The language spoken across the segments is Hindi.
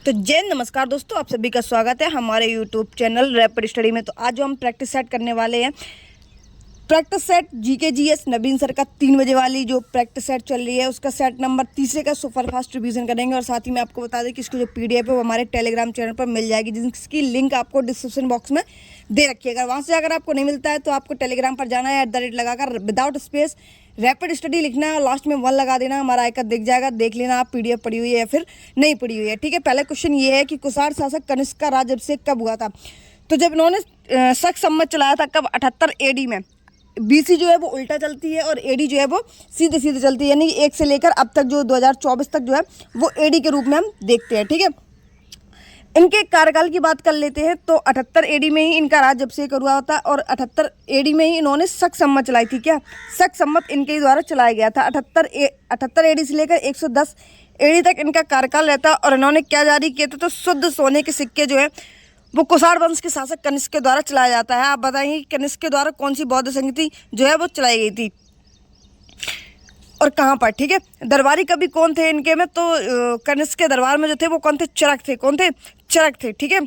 तो जय नमस्कार दोस्तों, आप सभी का स्वागत है हमारे यूट्यूब चैनल रैपिड स्टडी में। तो आज जो हम प्रैक्टिस सेट करने वाले हैं, प्रैक्टिस सेट जीके जीएस नवीन सर का 3 बजे वाली जो प्रैक्टिस सेट चल रही है उसका सेट नंबर 3 का सुपर फास्ट रिवीजन करेंगे। और साथ ही मैं आपको बता दें कि इसकी जो पीडीएफ है वो हमारे टेलीग्राम चैनल पर मिल जाएगी, जिसकी लिंक आपको डिस्क्रिप्शन बॉक्स में दे रखी है। अगर वहाँ से अगर आपको नहीं मिलता है तो आपको टेलीग्राम पर जाना है, @ लगाकर विदाउट स्पेस रैपिड स्टडी लिखना है, लास्ट में 1 लगा देना, हमारा आइकन दिख जाएगा। देख लेना आप पीडीएफ पड़ी हुई है या फिर नहीं पड़ी हुई है। ठीक है, पहला क्वेश्चन ये है कि कुषाण शासक कनिष्क का राज्याभिषेक कब हुआ था? तो जब इन्होंने शक सम्मत चलाया था, कब? 78 एडी में। बीसी जो है वो उल्टा चलती है और एडी जो है वो सीधे सीधे चलती है, यानी 1 से लेकर अब तक जो 2024 तक जो है वो एडी के रूप में हम देखते हैं। ठीक है, इनके कार्यकाल की बात कर लेते हैं तो 78 एडी में ही इनका राज्याभिषेक हुआ होता है और 78 एडी में ही इन्होंने शक सम्मत चलाई थी। क्या शक सम्मत इनके ही द्वारा चलाया गया था? 78 एडी से लेकर 110 एडी तक इनका कार्यकाल रहता। और इन्होंने क्या जारी किए थे? तो शुद्ध सोने के सिक्के जो है वो कुषाण वंश के शासक कनिष्क के द्वारा चलाया जाता है। आप बताएंगे कनिष्क के द्वारा कौन सी बौद्ध संगति जो है वो चलाई गई थी और कहाँ पर? ठीक है, दरबारी कवि कौन थे इनके में? तो कनिष्क के दरबार में जो थे वो कौन थे? चरक थे। कौन थे? चरक थे। ठीक है,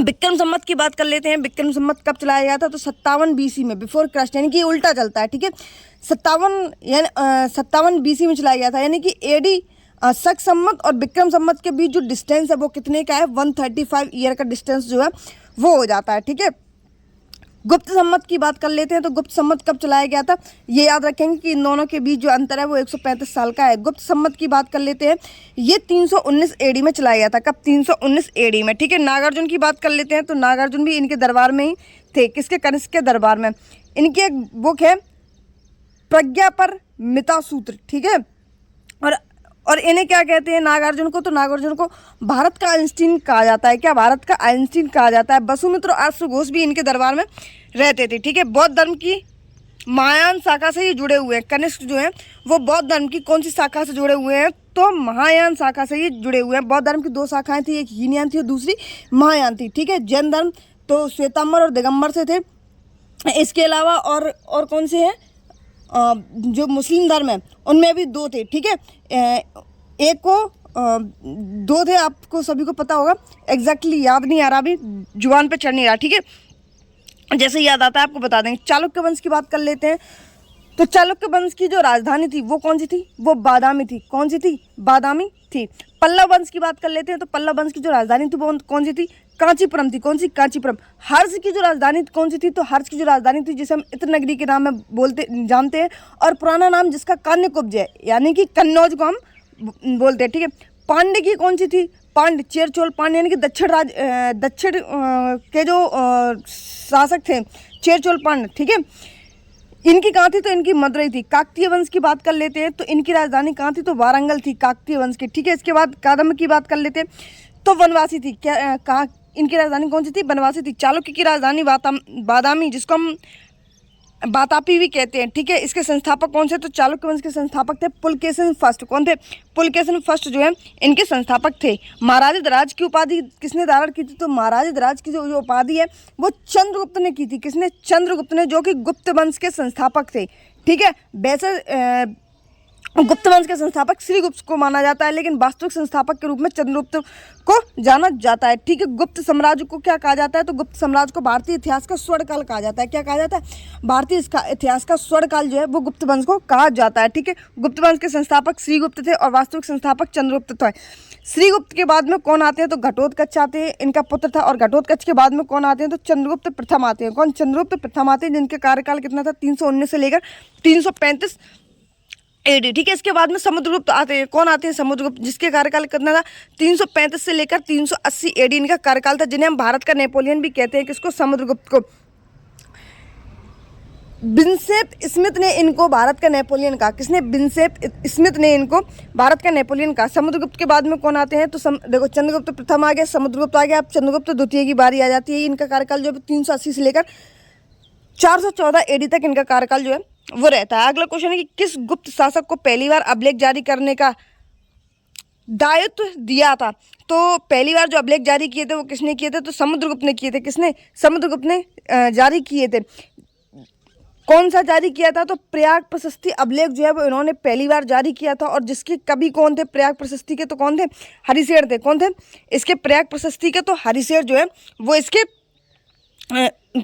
विक्रम संवत की बात कर लेते हैं। विक्रम संवत कब चलाया गया था? तो 57 बीसी में, बिफोर क्राइस्ट, यानी कि उल्टा चलता है। ठीक है, 57 बीसी में चलाया गया था, यानी कि एडी शक सम्मत और विक्रम सम्मत के बीच जो डिस्टेंस है वो कितने का है? 135 ईयर का डिस्टेंस जो है वो हो जाता है। ठीक है, गुप्त सम्मत की बात कर लेते हैं। तो गुप्त सम्मत कब चलाया गया था? ये याद रखेंगे कि इन दोनों के बीच जो अंतर है वो 135 साल का है। गुप्त सम्मत की बात कर लेते हैं, ये 319 एडी में चलाया गया था। कब? 319 एडी में। ठीक है, नागार्जुन की बात कर लेते हैं। तो नागार्जुन भी इनके दरबार में ही थे। किसके? कनिष्क के दरबार में। इनकी एक बुक है प्रज्ञा पर मिता सूत्र। ठीक है, और इन्हें क्या कहते हैं नागार्जुन को? तो नागार्जुन को भारत का आइंस्टीन कहा जाता है। क्या? भारत का आइंस्टीन कहा जाता है। वसुमित्र और आश्व घोष भी इनके दरबार में रहते थे। ठीक है, बौद्ध धर्म की महायान शाखा से ये जुड़े हुए हैं। कनिष्क जो है वो बौद्ध धर्म की कौन सी शाखा से जुड़े हुए हैं? तो महायान शाखा से ये जुड़े हुए हैं। बौद्ध धर्म की 2 शाखाएं थी, एक हीनयान थी और दूसरी महायान थी। ठीक है, जैन धर्म तो श्वेतांबर और दिगंबर से थे। इसके अलावा और कौन से हैं? जो मुस्लिम धर्म है उनमें भी 2 थे। ठीक है, एक को 2 थे, आपको सभी को पता होगा, एग्जैक्टली याद नहीं आ रहा, अभी जुबान पे चढ़ नहीं रहा। ठीक है, जैसे याद आता है आपको बता देंगे। चालुक्य वंश की बात कर लेते हैं। तो चालुक्य वंश की जो राजधानी थी वो कौन सी थी? वो बादामी थी। कौन सी थी? बादामी थी। पल्लव वंश की बात कर लेते हैं। तो पल्लव वंश की जो राजधानी थी वो कौन सी थी? कांचीपुरम थी। कौन सी? कांचीपुरम। हर्ष की जो राजधानी कौन सी थी? तो हर्ष की जो राजधानी थी जिसे हम इत्र नगरी के नाम में जानते हैं, और पुराना नाम जिसका कान्यकुब्ज है, यानी कि कन्नौज को हम बोलते हैं। ठीक है, पांड्य की कौन सी थी? पांड्य, चेरचोल पांड्य, यानी कि दक्षिण के जो शासक थे चेरचोल पांड्य। ठीक है, इनकी कहाँ थी? तो इनकी मदुरई थी। काकतीय वंश की बात कर लेते हैं। तो इनकी राजधानी कहाँ थी? तो वारंगल थी, काकतीय वंश की। ठीक है, इसके बाद कादम्ब की बात कर लेते हैं। तो वनवासी थी। क्या कहाँ इनकी राजधानी कौन सी थी? वनवासी थी। चालुक्य की राजधानी बादामी, जिसको हम बातापी भी कहते हैं। ठीक है, इसके संस्थापक कौन से? तो चालुक्य वंश के संस्थापक थे पुलकेशिन फर्स्ट। कौन थे? पुलकेशिन फर्स्ट जो है इनके संस्थापक थे। महाराज की उपाधि किसने धारण की थी? तो महाराज की जो उपाधि है वो चंद्रगुप्त ने की थी। किसने? चंद्रगुप्त ने, जो कि गुप्त वंश के संस्थापक थे। ठीक है, वैसे गुप्त वंश के संस्थापक श्रीगुप्त को माना जाता है, लेकिन वास्तविक संस्थापक के रूप में चंद्रगुप्त को जाना जाता है। ठीक है, गुप्त साम्राज्य को क्या कहा जाता है? तो गुप्त साम्राज्य को भारतीय इतिहास का स्वर्णकाल कहा जाता है। क्या कहा जाता है? भारतीय इतिहास का स्वर्णकाल जो है वो गुप्त वंश को कहा जाता है। ठीक है, गुप्त वंश के संस्थापक श्रीगुप्त थे और वास्तविक संस्थापक चंद्रगुप्त थे। श्रीगुप्त के बाद में कौन आते हैं? तो घटोत्कच आते हैं, इनका पुत्र था। और घटोत्कच के बाद में कौन आते हैं? तो चंद्रगुप्त प्रथम आते हैं। कौन? चंद्रगुप्त प्रथम आते हैं, जिनके कार्यकाल कितना था? 319 से लेकर 335 एडी। ठीक है, इसके बाद में समुद्रगुप्त आते हैं। कौन आते हैं? समुद्रगुप्त, जिसके कार्यकाल कितना था? 335 से लेकर 380 एडी इनका कार्यकाल था, जिन्हें हम भारत का नेपोलियन भी कहते हैं। किसको? समुद्रगुप्त को। विंसेप स्मिथ ने इनको भारत का नेपोलियन कहा। किसने? विंसेप स्मिथ ने इनको भारत का नेपोलियन कहा। समुद्रगुप्त के बाद में कौन आते हैं? तो देखो, चंद्रगुप्त प्रथम आ गया, समुद्रगुप्त आ गया, अब चंद्रगुप्त द्वितीय की बारी आ जाती है। इनका कार्यकाल जो है 380 से लेकर 414 एडी तक इनका कार्यकाल जो है वो रहता है। अगला क्वेश्चन है कि किस गुप्त शासक को पहली बार अभिलेख जारी करने का दायित्व दिया था? तो पहली बार जो अभिलेख जारी किए थे वो किसने किए थे? तो समुद्रगुप्त ने किए थे। किसने? समुद्रगुप्त ने जारी किए थे। कौन सा जारी किया था? तो प्रयाग प्रशस्ति अभिलेख जो है वो इन्होंने पहली बार जारी किया था। और जिसके कवि कौन थे प्रयाग प्रशस्ति के? तो कौन थे? हरिशेर थे। कौन थे इसके प्रयाग प्रशस्ति के? तो हरिशेर जो है वो इसके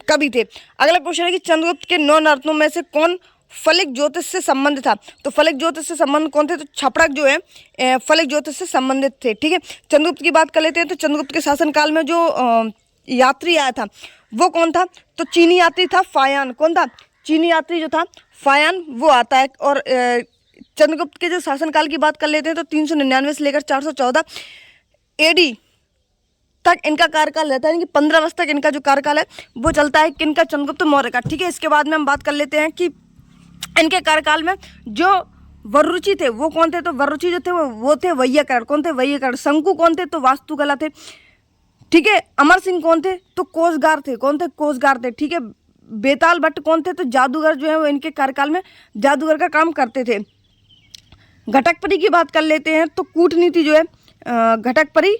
कवि थे। अगला क्वेश्चन है कि चंद्रगुप्त के 9 नर्तनों में से कौन फलिक ज्योतिष से संबंधित था? तो फलिक ज्योतिष से संबंध कौन थे? तो छपड़क जो है फलिक ज्योतिष से संबंधित थे। ठीक है, चंद्रगुप्त की बात कर लेते हैं। तो चंद्रगुप्त के शासनकाल में जो यात्री आया था वो कौन था? तो चीनी यात्री था फायान। कौन था? चीनी यात्री जो था फायान वो आता है। और चंद्रगुप्त के जो शासनकाल की बात कर लेते हैं तो 399 से लेकर 414 एडी तक इनका कार्यकाल रहता है, यानी कि 15 वर्ष तक इनका जो कार्यकाल है वो चलता है। किनका? चंद्रगुप्त मौर्य का। ठीक है, इसके बाद में हम बात कर लेते हैं कि इनके कार्यकाल में जो वररुचि थे वो कौन थे? तो वररुचि जो थे वो थे वैयाकरण। कौन थे? वैयाकरण। शंकु कौन थे? तो वास्तुकला थे। ठीक है, अमर सिंह कौन थे? तो कोषगार थे। कौन थे? कोषगार थे। ठीक है, बेताल भट्ट कौन थे? तो जादूगर जो है वो इनके कार्यकाल में जादूगर का काम करते थे। घटकपरी की बात कर लेते हैं तो कूटनीति जो है घटकपरी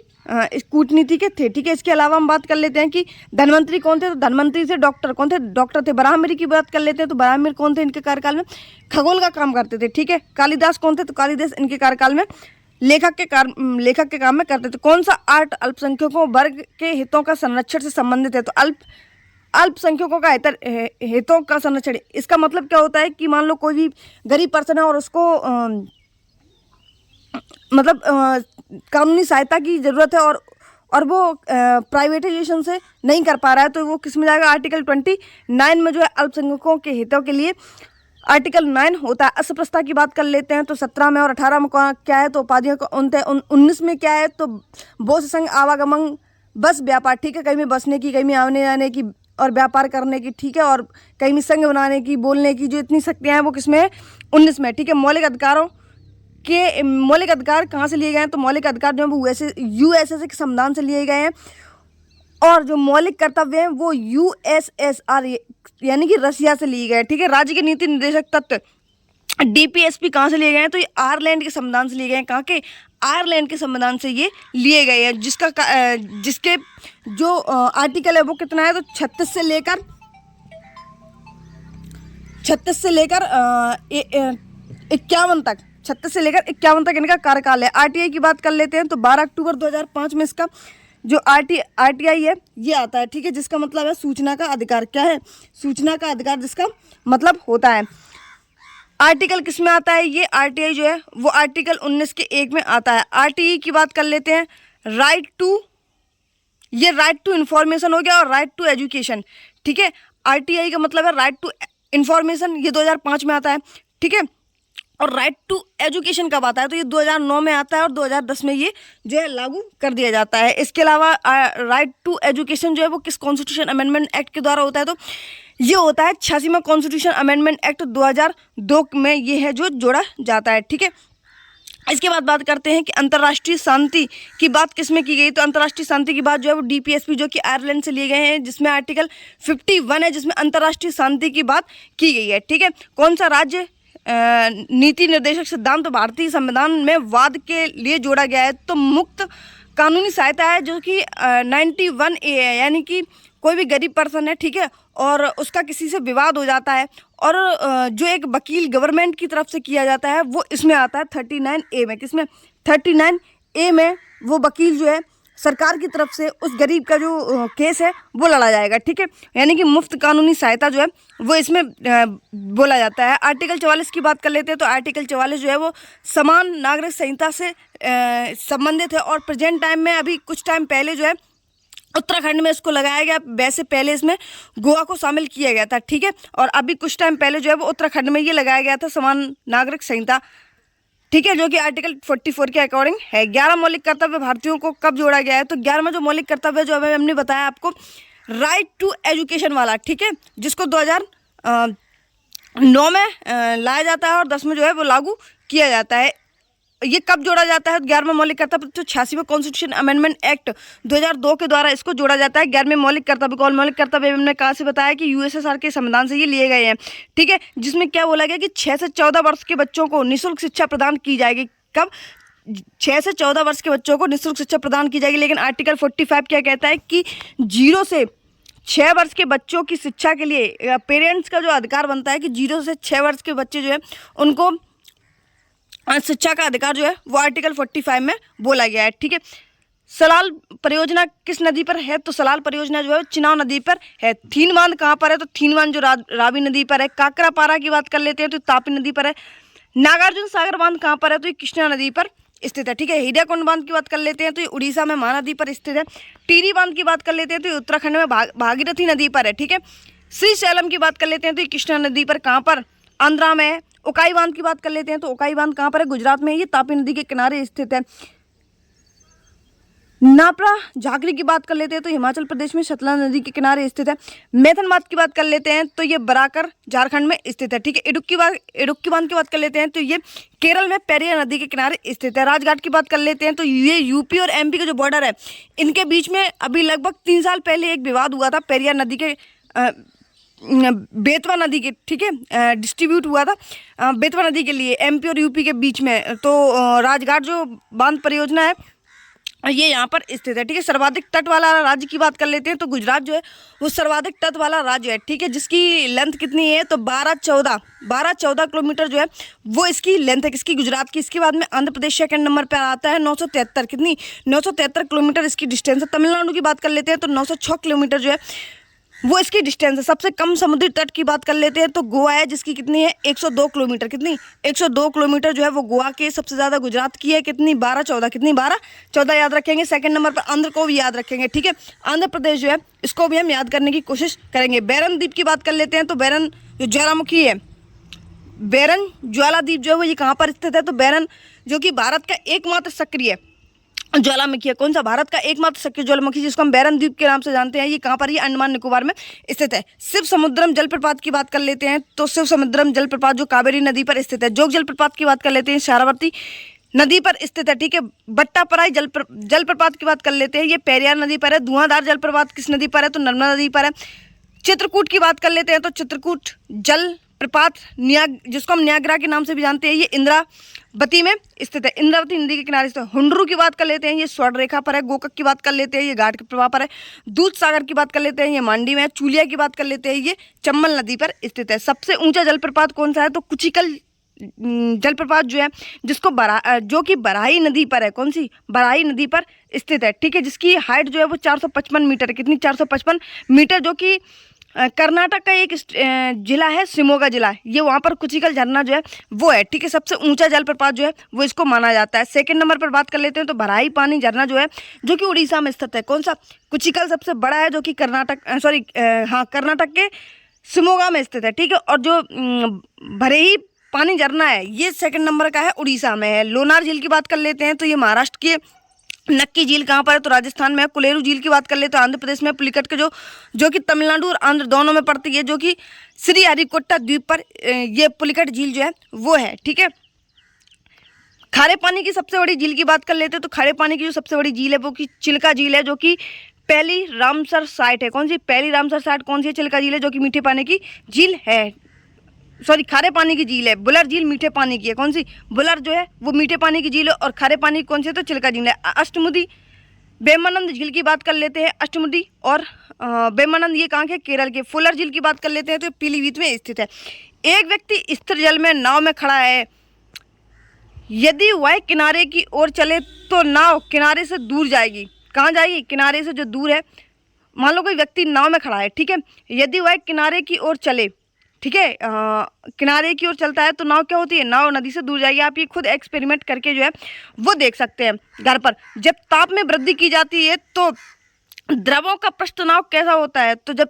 इस कूटनीति के थे। ठीक है, इसके अलावा हम बात कर लेते हैं कि धनवंतरी कौन थे? तो धनवंतरी से डॉक्टर। कौन थे? डॉक्टर थे। बराहमिरी की बात कर लेते हैं तो बराहमिर कौन थे? इनके कार्यकाल में खगोल का काम करते थे। ठीक है, कालिदास कौन थे? तो कालिदास इनके कार्यकाल में लेखक के काम में करते थे। कौन सा आर्ट अल्पसंख्यकों वर्ग के हितों का संरक्षण से संबंधित है? तो अल्पसंख्यकों का हितों का संरक्षण। इसका मतलब क्या होता है कि मान लो कोई भी गरीब पर्सन है और उसको मतलब कानूनी सहायता की ज़रूरत है और वो प्राइवेटाइजेशन से नहीं कर पा रहा है, तो वो किस में जाएगा? आर्टिकल 29 में जो है अल्पसंख्यकों के हितों के लिए आर्टिकल 9 होता है। अस्पृश्यता की बात कर लेते हैं तो 17 में और 18 में क्या है? तो उपाधियों का 19 में क्या है? तो बोध संघ आवागमन बस व्यापार। ठीक है, कहीं में बसने की, कहीं में आने जाने की और व्यापार करने की। ठीक है, और कहीं में संघ बनाने की, बोलने की जो इतनी शक्तियाँ हैं वो किसमें है? 19 में। ठीक है, मौलिक अधिकार कहाँ से लिए गए हैं? तो मौलिक अधिकार जो है वो यूएसएसआर के संविधान से लिए गए हैं। और जो मौलिक कर्तव्य हैं वो यूएसएसआर यानी कि रसिया से लिए गए। ठीक है, राज्य के नीति निर्देशक तत्व डीपीएसपी कहाँ से लिए गए हैं? तो ये आयरलैंड के संविधान से लिए गए हैं। कहाँ के? आयरलैंड के संविधान से ये लिए गए हैं। जिसके जो आर्टिकल है वो कितना है? तो 36 से लेकर 51 तक 36 से लेकर 51 तक इनका कार्यकाल है। आरटीआई की बात कर लेते हैं तो 12 अक्टूबर 2005 में इसका जो आरटीआई है ये आता है। ठीक है, जिसका मतलब है सूचना का अधिकार। क्या है? सूचना का अधिकार जिसका मतलब होता है। आर्टिकल किस में आता है? ये आरटीआई जो है वो आर्टिकल 19 के 1 में आता है। आरटीई की बात कर लेते हैं। राइट टू इन्फॉर्मेशन हो गया और राइट टू एजुकेशन। ठीक है, आरटीआई का मतलब है राइट टू इन्फॉर्मेशन, ये 2005 में आता है। ठीक है, और राइट टू एजुकेशन कब आता है? तो ये 2009 में आता है और 2010 में ये जो है लागू कर दिया जाता है। इसके अलावा राइट टू एजुकेशन जो है वो किस कॉन्स्टिट्यूशन अमेंडमेंट एक्ट के द्वारा होता है? तो ये होता है 86वां कॉन्स्टिट्यूशन अमेंडमेंट एक्ट 2002 में ये है जो जोड़ा जाता है। ठीक है, इसके बाद बात करते हैं कि अंतर्राष्ट्रीय शांति की बात किस में की गई? तो अंतर्राष्ट्रीय शांति की बात जो है वो डीपीएसपी जो कि आयरलैंड से लिए गए हैं, जिसमें आर्टिकल 51 है जिसमें अंतर्राष्ट्रीय शांति की बात की गई है। ठीक है, कौन सा राज्य नीति निर्देशक सिद्धांत तो भारतीय संविधान में वाद के लिए जोड़ा गया है? तो मुक्त कानूनी सहायता है जो कि 91A है, यानी कि कोई भी गरीब पर्सन है, ठीक है, और उसका किसी से विवाद हो जाता है और जो एक वकील गवर्नमेंट की तरफ से किया जाता है वो इसमें आता है 39A में। किसमें? 39A में वो वकील जो है सरकार की तरफ से उस गरीब का जो केस है वो लड़ा जाएगा। ठीक है, यानी कि मुफ्त कानूनी सहायता जो है वो इसमें बोला जाता है। आर्टिकल 44 की बात कर लेते हैं तो आर्टिकल 44 जो है वो समान नागरिक संहिता से संबंधित है और प्रेजेंट टाइम में अभी कुछ टाइम पहले जो है उत्तराखंड में इसको लगाया गया। वैसे पहले इसमें गोवा को शामिल किया गया था। ठीक है, और अभी कुछ टाइम पहले जो है वो उत्तराखंड में ये लगाया गया था समान नागरिक संहिता। ठीक है, जो कि आर्टिकल 44 के अकॉर्डिंग है। 11 मौलिक कर्तव्य भारतीयों को कब जोड़ा गया है? तो 11वां जो मौलिक कर्तव्य जो अभी हमने बताया आपको राइट टू एजुकेशन वाला, ठीक है, जिसको 2009 में लाया जाता है और 10 में जो है वो लागू किया जाता है। ये कब जोड़ा जाता है? 11वां मौलिक कर्तव्य तो 86वां कॉन्स्टिट्यूशन अमेंडमेंट एक्ट 2002 के द्वारा इसको जोड़ा जाता है। 11वें मौलिक कर्तव्य को मौलिक कर्तव्य हमने कहाँ से बताया कि यूएसएसआर के संविधान से ये लिए गए हैं। ठीक है, जिसमें क्या बोला गया कि 6 से 14 वर्ष के बच्चों को निःशुल्क शिक्षा प्रदान की जाएगी। कब? 6 से 14 वर्ष के बच्चों को निःशुल्क शिक्षा प्रदान की जाएगी। लेकिन आर्टिकल 45 क्या कहता है कि 0 से 6 वर्ष के बच्चों की शिक्षा के लिए पेरेंट्स का जो अधिकार बनता है कि 0 से 6 वर्ष के बच्चे जो है उनको शिक्षा का अधिकार जो है वो आर्टिकल 45 में बोला गया है। ठीक है, सलाल परियोजना किस नदी पर है? तो सलाल परियोजना जो है चिनाव नदी पर है। थीन बांध कहाँ पर है? तो थीन बांध जो रावी नदी पर है। काकरापारा की बात कर लेते हैं तो तापी नदी पर है। नागार्जुन सागर बांध कहाँ पर है? तो ये कृष्णा नदी पर स्थित है। ठीक है, हीराकुंड बांध की बात कर लेते हैं तो ये उड़ीसा में महानदी पर स्थित है। टिहरी बांध की बात कर लेते हैं तो ये उत्तराखंड में भागीरथी नदी पर है। ठीक है, श्रीशैलम की बात कर लेते हैं तो ये कृष्णा नदी पर कहाँ पर? आंध्रा में है। उकाई बांध की बात कर लेते हैं तो उकाई बांध कहाँ पर है? गुजरात में। ये तापी नदी के किनारे स्थित है। नापरा झाकरी की बात कर लेते हैं तो हिमाचल प्रदेश में सतलज नदी के किनारे स्थित है। मैथन बांध की बात कर लेते हैं तो ये बराकर झारखंड में स्थित है। ठीक है, इडुक्की बांध की बात कर लेते हैं तो ये केरल में पेरियार नदी के किनारे स्थित है। राजघाट की बात कर लेते हैं तो ये यूपी और एमपी का जो बॉर्डर है इनके बीच में अभी लगभग 3 साल पहले एक विवाद हुआ था पेरियार नदी के बेतवा नदी के। ठीक है, डिस्ट्रीब्यूट हुआ था बेतवा नदी के लिए एमपी और यूपी के बीच में। तो राजघाट जो बांध परियोजना है ये यहाँ पर स्थित है। ठीक है, सर्वाधिक तट वाला राज्य की बात कर लेते हैं तो गुजरात जो है वो सर्वाधिक तट वाला राज्य है। ठीक है, जिसकी लेंथ कितनी है? तो 12-14 किलोमीटर जो है वो इसकी लेंथ है किसकी? गुजरात की। इसके बाद में आंध्र प्रदेश सेकंड नंबर पर आता है 973। कितनी? 973 किलोमीटर इसकी डिस्टेंस है। तमिलनाडु की बात कर लेते हैं तो 906 किलोमीटर जो है वो इसकी डिस्टेंस है। सबसे कम समुद्री तट की बात कर लेते हैं तो गोवा है जिसकी कितनी है? 102 किलोमीटर। कितनी? 102 किलोमीटर जो है वो गोवा के। सबसे ज़्यादा गुजरात की है कितनी? 12-14। कितनी? 12-14 याद रखेंगे। सेकंड नंबर पर आंध्र को भी याद रखेंगे। ठीक है, आंध्र प्रदेश जो है इसको भी हम याद करने की कोशिश करेंगे। बैरन द्वीप की बात कर लेते हैं तो बैरन जो ज्वालामुखी है, बैरन ज्वाला द्वीप जो है वो ये कहाँ पर स्थित है? तो बैरन जो कि भारत का एकमात्र सक्रिय ज्वालामुखी है। कौन सा? भारत का एकमात्र सक्रिय ज्वालामुखी जिसको हम बैरन द्वीप के नाम से जानते हैं। ये कहाँ पर? ये अंडमान निकोबार में स्थित है। शिव समुद्रम जलप्रपात की बात कर लेते हैं तो शिव समुद्रम जलप्रपात जो कावेरी नदी पर स्थित है। जोग जलप्रपात की बात कर लेते हैं, शारावती नदी पर स्थित है। ठीक है, बट्टापराई जलप्रपात की बात कर लेते हैं, ये पेरियार नदी पर है। धुआंधार जलप्रपात किस नदी पर है? तो नर्मदा नदी पर है। चित्रकूट की बात कर लेते हैं तो चित्रकूट जल प्रपात जिसको हम न्यागरा के नाम से भी जानते हैं, ये इंद्रावती में स्थित है। इंद्रावती नदी के किनारे स्थित है। हुंडरू की बात कर लेते हैं, ये स्वर्ण रेखा पर है। गोकक की बात कर लेते हैं, ये घाट के प्रवाह पर है। दूध सागर की बात कर लेते हैं, ये मांडी में है। चूलिया की बात कर लेते हैं, ये चंबल नदी पर स्थित है। सबसे ऊंचा जलप्रपात कौन सा है? तो कुचिकल जलप्रपात जो है जो कि बराही नदी पर है। कौन सी? बराही नदी पर स्थित है। ठीक है, जिसकी हाइट जो है वो 455 मीटर है। कितनी? 455 मीटर, जो कि कर्नाटक का एक जिला है, शिमोगा जिला, ये वहाँ पर कुचिकल झरना जो है वो है। ठीक है, सबसे ऊंचा जलप्रपात जो है वो इसको माना जाता है। सेकंड नंबर पर बात कर लेते हैं तो भराई पानी झरना जो है जो कि उड़ीसा में स्थित है। कौन सा? कुचिकल सबसे बड़ा है जो कि कर्नाटक के शिमोगा में स्थित है। ठीक है, और जो भरेही पानी झरना है ये सेकंड नंबर का है, उड़ीसा में है। लोनार झील की बात कर लेते हैं तो ये महाराष्ट्र के। नक्की झील कहाँ पर है? तो राजस्थान में है। कुलेरू झील की बात कर ले तो आंध्र प्रदेश में। पुलिकट के जो कि तमिलनाडु और आंध्र दोनों में पड़ती है, जो कि श्री हरिकोटा द्वीप पर ये पुलिकट झील जो है वो है। ठीक है, खारे पानी की सबसे बड़ी झील की बात कर लेते हैं तो खारे पानी की जो सबसे बड़ी झील है वो कि चिल्का झील है, जो कि पहली रामसर साइट है। कौन सी? पहली रामसर साइट कौन सी है? चिल्का झील है, जो कि मीठे पानी की झील है। खारे पानी की झील है। बुलर झील मीठे पानी की है। कौन सी? बुलर जो है वो मीठे पानी की झील है, और खारे पानी कौन सी है? तो चिल्का झील है। अष्टमुदी बेमानंद झील की बात कर लेते हैं। अष्टमुदी और बेमानंद ये कहाँ के? केरल के। फुलर झील की बात कर लेते हैं तो पीलीभीत में स्थित है। एक व्यक्ति स्थिर जल में नाव में खड़ा है, यदि वह किनारे की ओर चले तो नाव किनारे से दूर जाएगी। कहाँ जाएगी? किनारे से जो दूर है। मान लो कोई व्यक्ति नाव में खड़ा है, ठीक है, यदि वह किनारे की ओर चले, ठीक है, किनारे की ओर चलता है तो नाव क्या होती है? नाव नदी से दूर जाएगी। आप ये खुद एक्सपेरिमेंट करके जो है वो देख सकते हैं घर पर। जब ताप में वृद्धि की जाती है तो द्रवों का पृष्ठ तनाव कैसा होता है? तो जब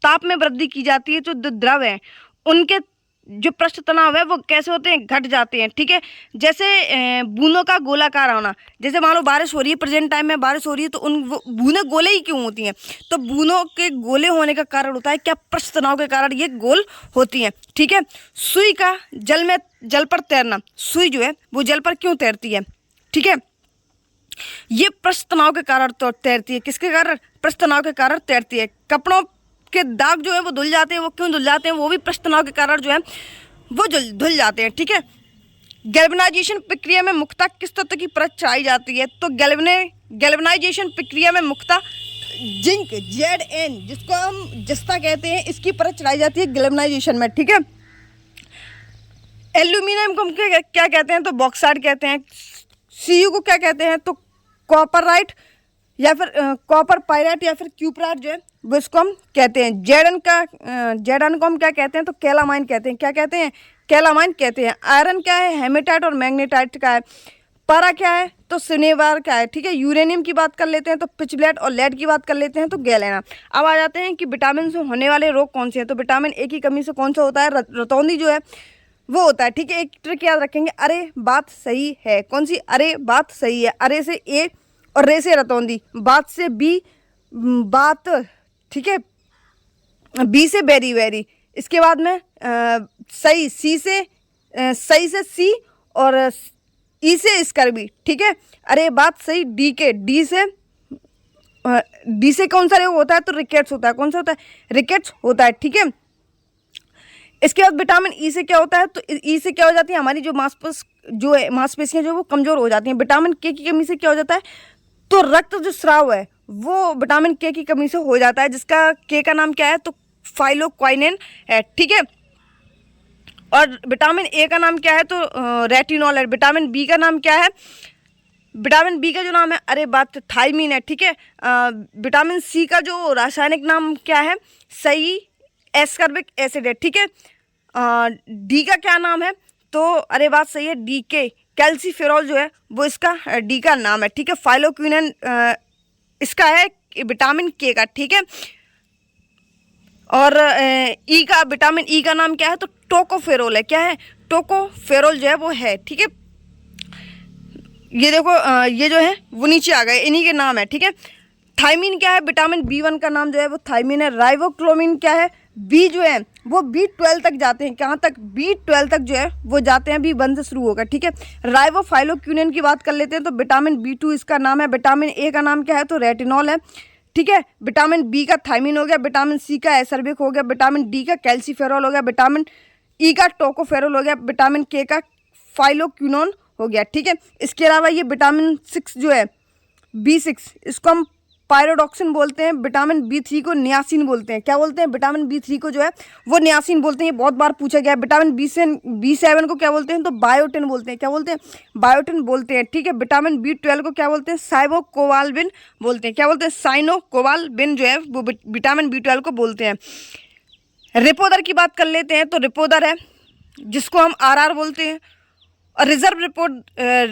ताप में वृद्धि की जाती है तो जो द्रव हैं उनके जो पृष्ठ तनाव है वो कैसे होते हैं? घट जाते हैं। ठीक है, जैसे बूंदों का गोलाकार होना। जैसे मान लो बारिश हो रही है, प्रेजेंट टाइम में बारिश हो रही है, तो बूंदें गोले ही क्यों होती हैं? तो बूंदों के गोले होने का कारण होता है क्या? पृष्ठ तनाव के कारण ये गोल होती हैं। ठीक है, सुई का जल पर तैरना। सुई जो है वो जल पर क्यों तैरती है? ठीक है, ये पृष्ठ तनाव के कारण तो तैरती है। किसके कारण? पृष्ठ तनाव के कारण तैरती है। कपड़ों के दाग जो है वो धुल जाते हैं, वो क्यों धुल जाते हैं? वो भी पृष्ठ तनाव के कारण जो है वो धुल जाते हैं। ठीक है, गैल्वेनाइजेशन प्रक्रिया में मुख्यतः किस तत्व की परत चढ़ाई जाती है? तो गैल्वेनाइजेशन प्रक्रिया में मुख्यतः जिंक Zn, जिसको हम जस्ता कहते हैं, इसकी परत चढ़ाई जाती है गैल्वेनाइजेशन में, ठीक है। एल्यूमिनियम को हम क्या कहते हैं, तो बॉक्साइट कहते हैं। Cu को क्या कहते हैं, तो कॉपराइट या फिर कॉपर पायराइट या फिर क्यूपराइट जो है वो इसको हम कहते हैं। Zn को हम क्या कहते हैं, तो कैलामाइन कहते हैं। क्या कहते हैं, कैलामाइन कहते हैं। आयरन क्या है, हेमेटाइट और मैग्नेटाइट का है। पारा क्या है, तो सिनेबार का है, ठीक है। यूरेनियम की बात कर लेते हैं तो पिचब्लेट, और लेड की बात कर लेते हैं तो गैलेना। अब आ जाते हैं कि विटामिन से होने वाले रोग कौन से हैं। तो विटामिन ए की कमी से कौन सा होता है, रतौंधी जो है वो होता है, ठीक है। एक ट्रिक याद रखेंगे, अरे बात सही है, कौन सी, अरे बात सही है। अरे से ए और रे से रतौंधी, बात से बी, बात, ठीक है, बी से बेरी वेरी। इसके बाद में सही, सी से सही से सी, और ई से स्कर्वी, ठीक है। अरे बात सही, डी के, डी से कौन सा रोग होता है, तो रिकेट्स होता है। कौन सा होता है, रिकेट्स होता है, ठीक है। इसके बाद विटामिन ई से क्या होता है, तो ई से क्या हो जाती है, हमारी जो मांसपेशियां जो वो कमजोर हो जाती हैं। विटामिन के की कमी से क्या हो जाता है, तो रक्त जो स्राव है वो विटामिन के की कमी से हो जाता है, जिसका के का नाम क्या है, तो फाइलोक्वाइनिन है, ठीक है। और विटामिन ए का नाम क्या है, तो रेटिनॉल है। विटामिन बी का नाम क्या है, विटामिन बी का जो नाम है, अरे बात थायमीन है, ठीक है। विटामिन सी का जो रासायनिक नाम क्या है, सही एस्कॉर्बिक एसिड है, ठीक है। डी का क्या नाम है, तो अरे बात सही है, डी के, कैल्सीफेरॉल जो है वो इसका डी का नाम है, ठीक है। फाइलोक्विनिन इसका है विटामिन के का, ठीक है। और ई का, विटामिन ई का नाम क्या है, तो टोकोफेरोल है। क्या है, टोकोफेरोल जो है वो है, ठीक है। ये देखो ये जो है वो नीचे आ गए, इन्हीं के नाम है, ठीक है। थायमीन क्या है, विटामिन B1 का नाम जो है वो थायमीन है। राइबोक्लोमिन क्या है, बी जो है वो B12 तक जाते हैं। कहाँ तक, B12 तक जो है वो जाते हैं, B1 से शुरू होगा, ठीक है। राइबोफाइलोक्विनिन की बात कर लेते हैं तो विटामिन B2 इसका नाम है। विटामिन ए का नाम क्या है, तो रेटिनॉल है, ठीक है। विटामिन बी का थायमीन हो गया, विटामिन सी का एसरबिक हो गया, विटामिन डी का कैल्सीफेरॉल हो गया, विटामिन ई का टोकोफेरोल हो गया, विटामिन के का फाइलोक्विनोन हो गया, ठीक है। इसके अलावा ये विटामिन 6 जो है B6, इसको हम पायरोडॉक्सिन बोलते हैं। विटामिन B3 को नियासिन बोलते हैं। क्या बोलते हैं, विटामिन B3 को जो है वो नियासिन बोलते हैं। ये बहुत बार पूछा गया है। विटामिन B7 को क्या बोलते हैं, तो बायोटिन बोलते हैं। क्या बोलते हैं, बायोटिन बोलते हैं, ठीक है। विटामिन B12 को क्या बोलते हैं, साइनोकोबाल्बिन बोलते हैं। क्या बोलते हैं, साइनोकोबाल्बिन जो है वो विटामिन B12 को बोलते हैं। रिपोदर की बात कर लेते हैं तो रिपोदर है जिसको हम RR बोलते हैं। और रिजर्व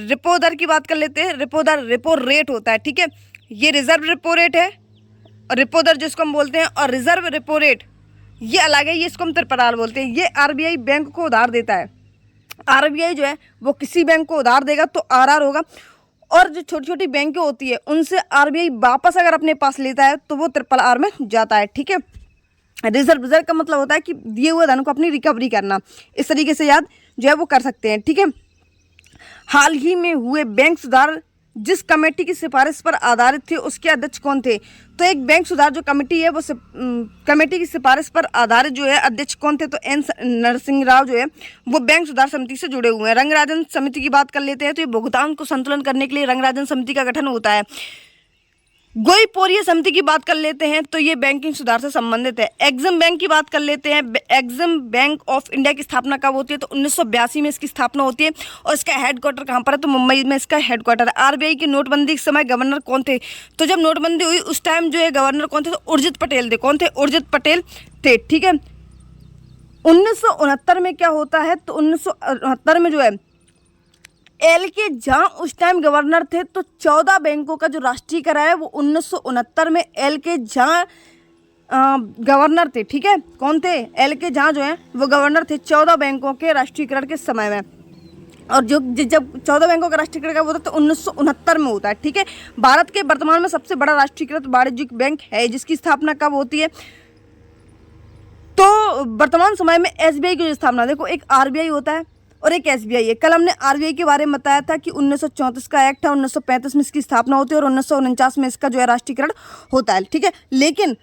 रिपोदर की बात कर लेते हैं, रिपोदर रेपो रेट होता है, ठीक है। ये रिजर्व रेपो रेट है और रिपोदर जिसको हम बोलते हैं, और रिजर्व रेपो रेट ये अलग है, ये इसको हम तिरपराल बोलते हैं। ये RBI बैंक को उधार देता है। RBI जो है वो किसी बैंक को उधार देगा तो RR होगा, और जो छोटी छोटी बैंकें होती है उनसे RBI वापस अगर अपने पास लेता है तो वो RRR में जाता है, ठीक है। रिजर्व का मतलब होता है कि दिए हुए धन को अपनी रिकवरी करना। इस तरीके से याद जो है वो कर सकते हैं, ठीक है। हाल ही में हुए बैंक सुधार जिस कमेटी की सिफारिश पर आधारित थे उसके अध्यक्ष कौन थे, तो एक बैंक सुधार जो कमेटी है वो कमेटी की सिफारिश पर आधारित जो है अध्यक्ष कौन थे, तो एन नरसिंह राव जो है वो बैंक सुधार समिति से जुड़े हुए हैं। रंगराजन समिति की बात कर लेते हैं तो ये भुगतान को संतुलन करने के लिए रंगराजन समिति का गठन होता है। गोईपोरिया समिति की बात कर लेते हैं तो ये बैंकिंग सुधार से संबंधित है। एग्जिम बैंक की बात कर लेते हैं। एग्जिम बैंक ऑफ इंडिया की स्थापना कब होती है, तो 1982 में इसकी स्थापना होती है, और इसका हेडक्वार्टर कहाँ पर है, तो मुंबई में इसका हेडक्वार्टर है। RBI की नोटबंदी के समय गवर्नर कौन थे, तो जब नोटबंदी हुई उस टाइम जो है गवर्नर कौन थे, तो उर्जित पटेल थे। कौन थे, उर्जित पटेल थे, ठीक है। 1969 में क्या होता है, तो 1969 में जो है LK झा उस टाइम गवर्नर थे, तो 14 बैंकों का जो राष्ट्रीयकरण है वो 1969 में LK झा गवर्नर थे, ठीक है। कौन थे, LK झा जो है वो गवर्नर थे 14 बैंकों के राष्ट्रीयकरण के समय में। और जो जब 14 बैंकों का राष्ट्रीयकरण कब होता है, तो 1969 में होता है, ठीक है। भारत के वर्तमान में सबसे बड़ा राष्ट्रीयकृत वाणिज्यिक बैंक है जिसकी स्थापना कब होती है, तो वर्तमान समय में SBI की स्थापना, देखो एक RBI होता है और एक SBI है। कल हमने RBI के बारे में बताया था कि 1934 का एक्ट है, 1935 में इसकी स्थापना होती है और 1949 में इसका जो है राष्ट्रीयकरण होता है, ठीक है। लेकिन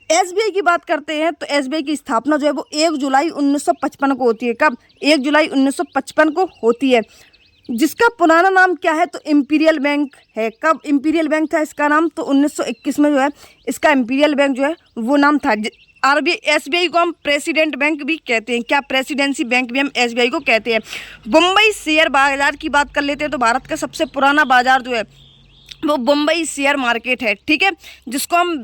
SBI की बात करते हैं तो SBI की स्थापना जो है वो 1 जुलाई 1955 को होती है। कब, 1 जुलाई 1955 को होती है। जिसका पुराना नाम क्या है, तो इंपीरियल बैंक है। कब इंपीरियल बैंक था इसका नाम, तो 1921 में जो है इसका इंपीरियल बैंक जो है वो नाम था। आरबीआई, एसबीआई को हम प्रेसिडेंट बैंक भी कहते हैं, क्या प्रेसिडेंसी बैंक भी हम एसबीआई को कहते हैं। मुंबई शेयर बाजार की बात कर लेते हैं, तो भारत का सबसे पुराना बाजार जो है वो बम्बई शेयर मार्केट है, ठीक है, जिसको हम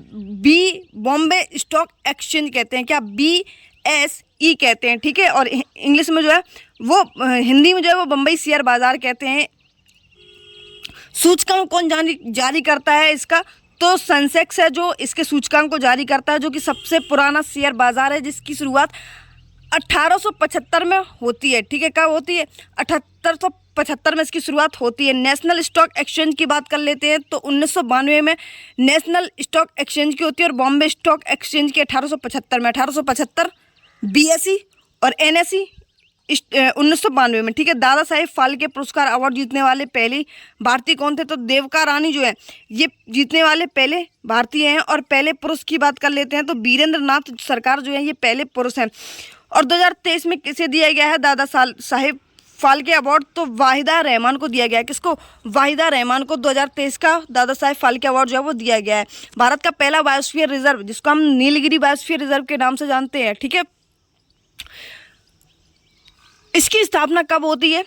बॉम्बे स्टॉक एक्सचेंज कहते हैं, क्या BSE कहते हैं, ठीक है, और इंग्लिश में जो है वो, हिंदी में जो है वो बम्बई शेयर बाजार कहते हैं। सूचकांक कौन जारी करता है इसका, तो सेंसेक्स है जो इसके सूचकांक को जारी करता है, जो कि सबसे पुराना शेयर बाजार है, जिसकी शुरुआत 1875 में होती है, ठीक है, कब होती है, 1875 में इसकी शुरुआत होती है। नेशनल स्टॉक एक्सचेंज की बात कर लेते हैं, तो 1992 में नेशनल स्टॉक एक्सचेंज की होती है, और बॉम्बे स्टॉक एक्सचेंज की 1875 में, 1875 BSE और NSE 1992 में, ठीक है। दादा साहेब फाल्के पुरस्कार अवार्ड जीतने वाले पहले भारतीय कौन थे, तो देविका रानी जो है ये जीतने वाले पहले भारतीय हैं। और पहले पुरुष की बात कर लेते हैं, तो वीरेंद्र नाथ सरकार जो है ये पहले पुरुष हैं। और 2023 में किसे दिया गया है दादा साहेब फाल्के अवार्ड, तो वाहिदा रहमान को दिया गया है। किसको, वाहिदा रहमान को 2023 का दादा साहेब फाल्के अवार्ड जो है वो दिया गया है। भारत का पहला बायोस्फीयर रिजर्व, जिसको हम नीलगिरी बायोस्फीयर रिजर्व के नाम से जानते हैं, ठीक है, इसकी स्थापना कब होती है।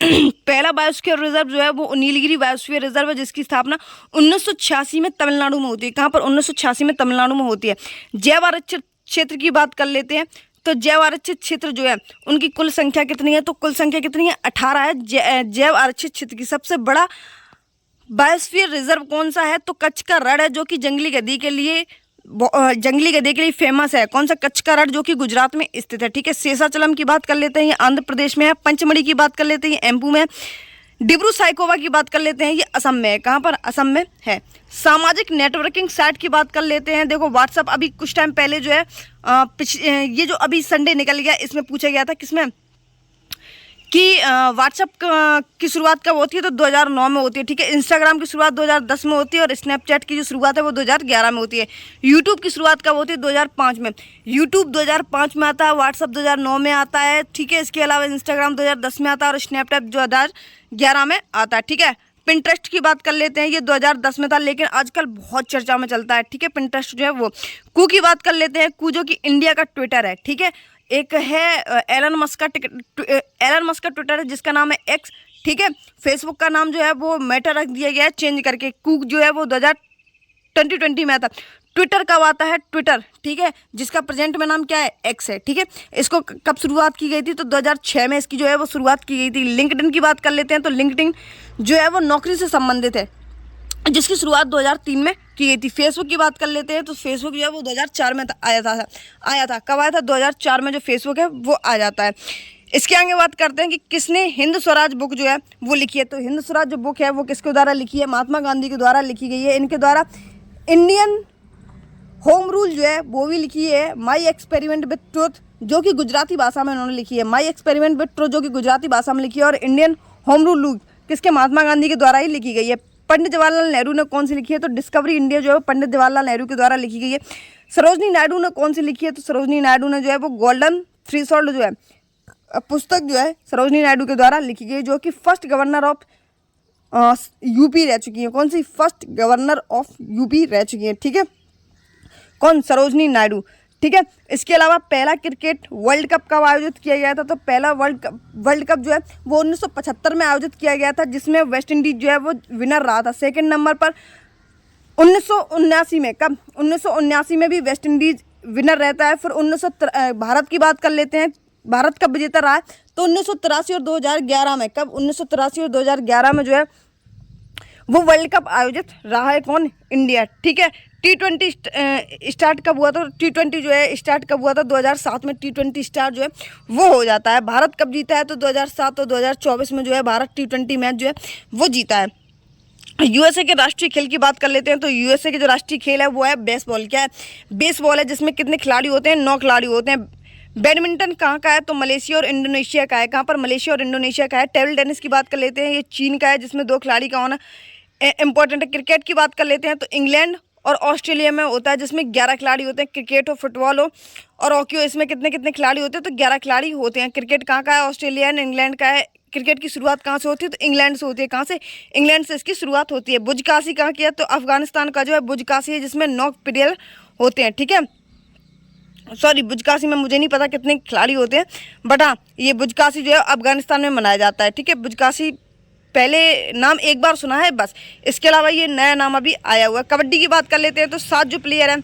पहला बायोस्फीयर रिजर्व जो है वो नीलगिरी बायोस्फीयर रिजर्व है, जिसकी स्थापना 1986 में तमिलनाडु में होती है। कहाँ पर, 1986 में तमिलनाडु में होती है। जैव आरक्षित क्षेत्र की बात कर लेते हैं, तो जैव आरक्षित क्षेत्र जो है उनकी कुल संख्या कितनी है, तो कुल संख्या कितनी है, 18 है। जैव आरक्षित क्षेत्र की सबसे बड़ा बायोस्फीयर रिजर्व कौन सा है, तो कच्छ का रण है, जो कि जंगली गधी के लिए फेमस है। कौन सा, कच्छ का रण, जो कि गुजरात में स्थित है, ठीक है। शेषाचलम की बात कर लेते हैं, ये आंध्र प्रदेश में है। पंचमढ़ी की बात कर लेते हैं, ये एमपी में है। डिब्रू साइकोवा की बात कर लेते हैं, ये असम में है। कहाँ पर, असम में है। सामाजिक नेटवर्किंग साइट की बात कर लेते हैं, देखो व्हाट्सअप अभी कुछ टाइम पहले जो है ये जो अभी संडे निकल गया, इसमें पूछा गया था किसमें, कि व्हाट्सअप की शुरुआत कब होती है, तो 2009 में होती है, ठीक है। इंस्टाग्राम की शुरुआत 2010 में होती है, और स्नैपचैट की जो शुरुआत है वो 2011 में होती है। यूट्यूब की शुरुआत कब होती है, 2005 में। यूट्यूब 2005 में आता है, व्हाट्सअप 2009 में आता है, ठीक है। इसके अलावा इंस्टाग्राम 2010 में आता है, और स्नैपचैट 2011 में आता है, ठीक है। पिंटरेस्ट की बात कर लेते हैं, ये 2010 में था, लेकिन आजकल बहुत चर्चा में चलता है, ठीक है, पिंटरेस्ट जो है वो। कू की बात कर लेते हैं, कू जो कि इंडिया का ट्विटर है, ठीक है। एक है एलन मस्क का ट्विटर है, जिसका नाम है एक्स, ठीक है। फेसबुक का नाम जो है वो मेटा रख दिया गया है चेंज करके। कू जो है वो 2020 में आता। ट्विटर कब आता है, ट्विटर, ठीक है, जिसका प्रेजेंट में नाम क्या है, एक्स है, ठीक है। इसको कब शुरुआत की गई थी, तो 2006 में इसकी जो है वो शुरुआत की गई थी। लिंक्डइन की बात कर लेते हैं, तो लिंक्डइन जो है वो नौकरी से संबंधित है, जिसकी शुरुआत 2003 में की गई थी। फेसबुक की बात कर लेते हैं, तो फेसबुक जो है वो 2004 में आया था। कब आया था, 2004 में जो फेसबुक है वो आ जाता है। इसके आगे बात करते हैं कि किसने हिंद स्वराज बुक जो है वो लिखी है, तो हिंद स्वराज जो बुक है वो किसके द्वारा लिखी है, महात्मा गांधी के द्वारा लिखी गई है। इनके द्वारा इंडियन होम रूल जो है वो भी लिखी है। माई एक्सपेरिमेंट विथ ट्रुथ जो कि गुजराती भाषा में उन्होंने लिखी है। माई एक्सपेरिमेंट विथ ट्रुथ जो कि गुजराती भाषा में लिखी है। और इंडियन होम रूल किसके, महात्मा गांधी के द्वारा ही लिखी गई है। पंडित जवाहरलाल नेहरू ने कौन सी लिखी है, तो डिस्कवरी इंडिया जो है पंडित जवाहरलाल नेहरू के द्वारा लिखी गई है। सरोजनी नायडू ने कौन सी लिखी है, तो सरोजनी नायडू ने जो है वो गोल्डन थ्रेशोल्ड जो है पुस्तक जो है सरोजनी नायडू के द्वारा लिखी गई, जो कि फर्स्ट गवर्नर ऑफ यूपी रह चुकी है। कौन सी, फर्स्ट गवर्नर ऑफ यूपी रह चुकी है, ठीक है, कौन, सरोजनी नायडू, ठीक है। इसके अलावा पहला क्रिकेट वर्ल्ड कप कब आयोजित किया गया था, तो पहला वर्ल्ड कप जो है वो 1975 में आयोजित किया गया था, जिसमें वेस्ट इंडीज जो है वो विनर रहा था। सेकंड नंबर पर 1979 में, कब, 1979 में भी वेस्ट इंडीज विनर रहता है। फिर भारत की बात कर लेते हैं, भारत कब विजेता रहा है, तो 1983 और 2011 में। कब, 1983 और 2011 में जो है वो वर्ल्ड कप आयोजित रहा है, कौन, इंडिया, ठीक है। T20 स्टार्ट कब हुआ था, T20 जो है स्टार्ट कब हुआ था, 2007 में T20 स्टार्ट जो है वो हो जाता है। भारत कब जीता है, तो 2007 और 2024 में जो है भारत T20 मैच जो है वो जीता है। यूएसए के राष्ट्रीय खेल की बात कर लेते हैं, तो यूएसए के जो राष्ट्रीय खेल है वो है बेसबॉल। क्या है, बेसबॉल है, जिसमें कितने खिलाड़ी होते हैं, 9 खिलाड़ी होते हैं। बैडमिंटन कहाँ का है, तो मलेशिया और इंडोनेशिया का है। कहाँ पर, मलेशिया और इंडोनेशिया का है। टेबल टेनिस की बात कर लेते हैं, ये चीन का है, जिसमें 2 खिलाड़ी का होना इंपॉर्टेंट है। क्रिकेट की बात कर लेते हैं, तो इंग्लैंड और ऑस्ट्रेलिया में होता है, जिसमें 11 खिलाड़ी होते हैं। क्रिकेट हो, फुटबॉल हो और हॉकी हो, इसमें कितने खिलाड़ी होते हैं, तो 11 खिलाड़ी होते हैं। क्रिकेट कहाँ का है, ऑस्ट्रेलिया एंड इंग्लैंड का है। क्रिकेट की शुरुआत कहाँ से होती है? तो इंग्लैंड से होती है। कहाँ से? इंग्लैंड से इसकी शुरुआत होती है। बुजकाशी कहाँ की है? तो अफगानिस्तान का जो है बुजकाशी है, जिसमें 9 प्लेयर होते हैं, ठीक है। सॉरी, बुजकाशी में मुझे नहीं पता कितने खिलाड़ी होते हैं, बट हाँ ये बुजकाशी जो है अफगानिस्तान में मनाया जाता है, ठीक है। बुजकाशी पहले नाम एक बार सुना है बस, इसके अलावा ये नया नाम अभी आया हुआ है। कबड्डी की बात कर लेते हैं तो 7 जो प्लेयर हैं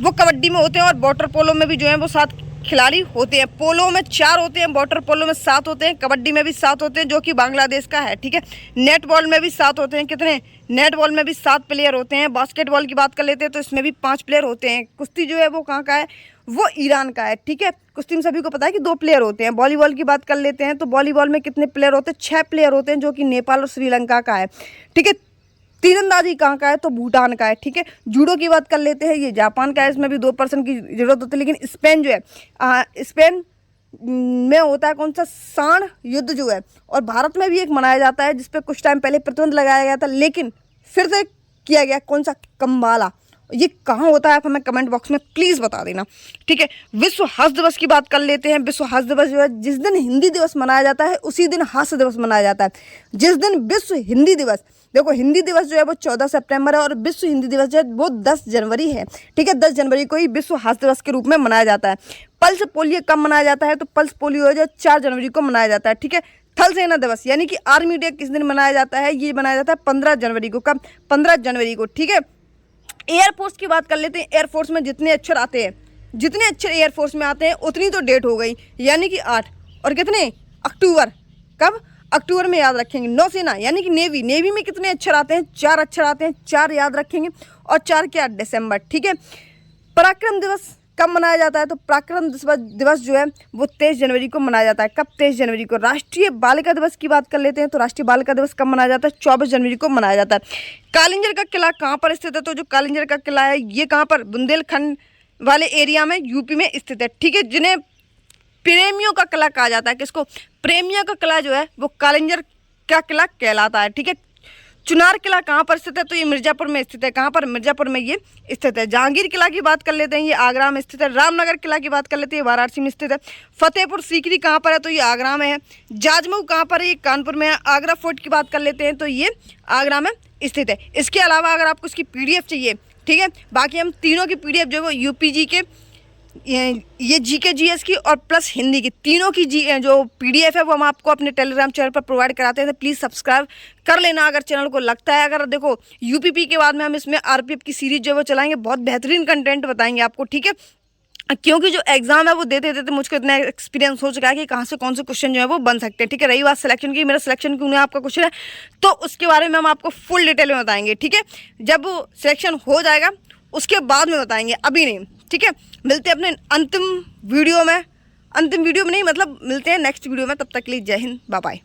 वो कबड्डी में होते हैं, और वाटर पोलो में भी जो है वो 7 खिलाड़ी होते हैं। पोलो में 4 होते हैं, वाटर पोलो में 7 होते हैं, कबड्डी में भी 7 होते हैं जो कि बांग्लादेश का है, ठीक है। नेट बॉल में भी 7 होते हैं। कितने? नेट बॉल में भी 7 प्लेयर होते हैं। बास्केटबॉल की बात कर लेते हैं तो इसमें भी 5 प्लेयर होते हैं। कुश्ती जो है वो कहाँ का है? वो ईरान का है, ठीक है। कुश्ती में सभी को पता है कि 2 प्लेयर होते हैं। वॉलीबॉल की बात कर लेते हैं तो वॉलीबॉल में कितने प्लेयर होते हैं? 6 प्लेयर होते हैं जो कि नेपाल और श्रीलंका का है, ठीक है। तीरंदाजी कहाँ का है? तो भूटान का है, ठीक है। जूडो की बात कर लेते हैं, ये जापान का है, इसमें भी 2% की जरूरत होती है। लेकिन स्पेन जो है स्पेन में होता है कौन सा? सांड युद्ध जो है। और भारत में भी एक मनाया जाता है जिसपे कुछ टाइम पहले प्रतिबंध लगाया गया था, लेकिन फिर से किया गया। कौन सा? कम्बाला। ये कहाँ होता है आप हमें कमेंट बॉक्स में प्लीज़ बता देना, ठीक है। विश्व हास्य दिवस की बात कर लेते हैं। विश्व हास्य दिवस जो है, जिस दिन हिंदी दिवस मनाया जाता है उसी दिन हास्य दिवस मनाया जाता है। जिस दिन विश्व हिंदी दिवस, देखो हिंदी दिवस जो है वो 14 सितंबर है और विश्व हिंदी दिवस जो है वो 10 जनवरी है, ठीक है। 10 जनवरी को ही विश्व हास्य दिवस के रूप में मनाया जाता है। पल्स पोलियो कब मनाया जाता है? तो पल्स पोलियो जो 4 जनवरी को मनाया जाता है, ठीक है। थल सेना दिवस यानी कि आर्मी डे किस दिन मनाया जाता है? ये मनाया जाता है 15 जनवरी को। कब? 15 जनवरी को, ठीक है। एयरफोर्स की बात कर लेते हैं। एयरफोर्स में जितने अक्षर आते हैं, जितने अक्षर एयरफोर्स में आते हैं उतनी तो डेट हो गई, यानी कि 8। और कितने? अक्टूबर। कब? अक्टूबर में याद रखेंगे। नौसेना यानी कि नेवी, नेवी में कितने अक्षर आते हैं? 4 अक्षर आते हैं, 4 याद रखेंगे। और 4 क्या? दिसंबर, ठीक है। पराक्रम दिवस कब मनाया जाता है? तो पराक्रम दिवस जो है वो 23 जनवरी को मनाया जाता है। कब? 23 जनवरी को। राष्ट्रीय बालिका दिवस की बात कर लेते हैं तो राष्ट्रीय बालिका दिवस कब मनाया जाता है? 24 जनवरी को मनाया जाता है। कालिंजर का किला कहाँ पर स्थित है? तो जो कालिंजर का किला है ये कहाँ पर? बुंदेलखंड वाले एरिया में, यूपी में स्थित है, ठीक है। जिन्हें प्रेमियों का किला कहा जाता है। किसको? प्रेमियों का किला जो है वो कालिंजर का किला कहलाता है, ठीक है। चुनार किला कहाँ पर स्थित है? तो ये मिर्जापुर में स्थित है। कहाँ पर? मिर्जापुर में ये स्थित है। जहांगीर किला की बात कर लेते हैं, ये आगरा में स्थित है। रामनगर किला की बात कर लेते हैं, ये वाराणसी में स्थित है। फतेहपुर सीकरी कहाँ पर है? तो ये आगरा में है। जाजमऊ कहाँ पर है? ये कानपुर में है। आगरा फोर्ट की बात कर लेते हैं तो ये आगरा में स्थित है। इसके अलावा अगर आपको इसकी PDF चाहिए, ठीक है, बाकी हम तीनों की PDF जो है वो UPG के, ये GK GS की और प्लस हिंदी की, तीनों की जो PDF है वो हम आपको अपने टेलीग्राम चैनल पर प्रोवाइड कराते हैं। तो प्लीज़ सब्सक्राइब कर लेना अगर चैनल को लगता है। अगर देखो UPP के बाद में हम इसमें RPF की सीरीज जो है वो चलाएंगे, बहुत बेहतरीन कंटेंट बताएंगे आपको, ठीक है। क्योंकि जो एग्जाम है वो देते देते मुझको इतना एक्सपीरियंस हो चुका है कि कहाँ से कौन से क्वेश्चन जो है वो बन सकते हैं, ठीक है। रही बात सिलेक्शन की, मेरा सिलेक्शन क्यों नहीं आपका क्वेश्चन है तो उसके बारे में हम आपको फुल डिटेल में बताएंगे, ठीक है। जब सिलेक्शन हो जाएगा उसके बाद में बताएंगे, अभी नहीं, ठीक है। मिलते हैं अपने अंतिम वीडियो में नहीं, मतलब मिलते हैं नेक्स्ट वीडियो में। तब तक के लिए जय हिंद, बाय बाय।